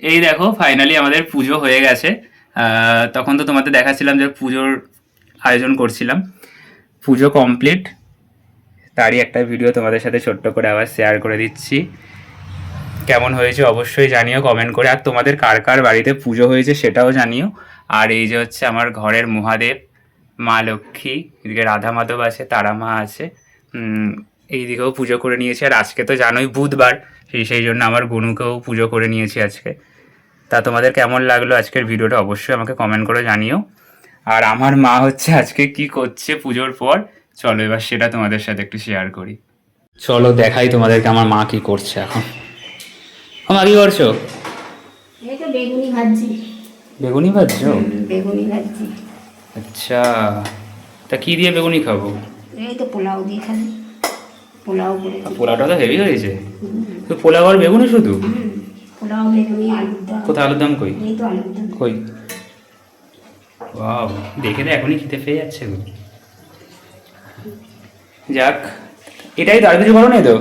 এই দেখো ফাইনালি আমাদের পুজো হয়ে গেছে। তখন তো তোমাদের দেখাচ্ছিলাম যে পুজোর আয়োজন করছিলাম। পুজো কমপ্লিট, তারই একটা ভিডিও তোমাদের সাথে ছোট্ট করে আবার শেয়ার করে দিচ্ছি। কেমন হয়েছে অবশ্যই জানিও কমেন্ট করে, আর তোমাদের কার কার বাড়িতে পুজো হয়েছে সেটাও জানিও। আর এই যে হচ্ছে আমার ঘরের মহাদেব, মা লক্ষ্মী, এদিকে রাধা মাধব আছে, তারা মা আছে, এই দিকেও পুজো করে নিয়েছি। আর আজকে তো জানোই বুধবার, সেই জন্য আমার গুনুকেও পুজো করে নিয়েছি আজকে। তা তোমাদের কেমন লাগলো আজকের ভিডিওটা অবশ্যই আমাকে কমেন্ট করে জানিও। আর আমার মা হচ্ছে আজকে কি করছে পুজোর পর, চলো এবার সেটা তোমাদের সাথে একটু শেয়ার করি। চলো দেখাই তোমাদেরকে আমার মা কি করছে এখন। মা কি করছো? এই তো বেগুনি ভাজছি। বেগুনি ভাজছো? বেগুনি ভাজছি। আচ্ছা, তা কি দিয়ে বেগুনি খাবো? এই তো পোলাও দিয়ে খাবি। পোলাও করে পোলাওটা তো হেভি হয়েছে। তো পোলাও আর বেগুনি শুধু? পোলাও বেগুনি আলুর দম। কোথায় আলুর দম কই? এই তো আলুর দম কই? ওয়াও, দেখে তো এখনই খেতে পেয়ে যাচ্ছে গো। যাক, এটাই তো, আর কিছু করো নাই তো?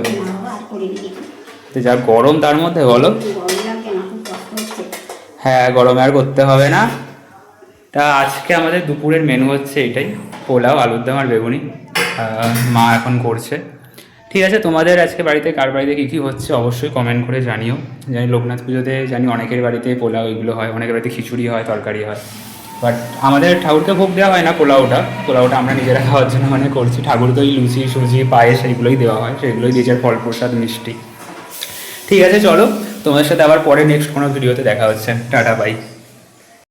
আর করে দিই। তো যা গরম তার মধ্যে বলো। গরমটা কেন খুব কষ্ট হচ্ছে। হ্যাঁ, গরমে আর করতে হবে না। তা আজকে আমাদের দুপুরের মেনু হচ্ছে এটাই, পোলাও, আলুর দম আর বেগুনি। মা এখন করছে। ঠিক আছে, তোমাদের আজকে বাড়িতে কার বাড়িতে কী কী হচ্ছে অবশ্যই কমেন্ট করে জানিও। জানি লোকনাথ পুজোতে জানি অনেকের বাড়িতে পোলাও এগুলো হয়, অনেকের বাড়িতে খিচুড়ি হয়, তরকারি হয়। বাট আমাদের ঠাকুরকে ভোগ দেওয়া হয় না পোলাওটা আমরা নিজেরা খাওয়ার জন্য করছি। ঠাকুরকে ওই লুচি সুজি পায়েস এইগুলোই দেওয়া হয়, সেগুলোই দিয়েছে, ফল প্রসাদ মিষ্টি। ঠিক আছে চলো, তোমাদের সাথে আবার পরে নেক্সট কোনো ভিডিওতে দেখা হচ্ছে। Tata, by.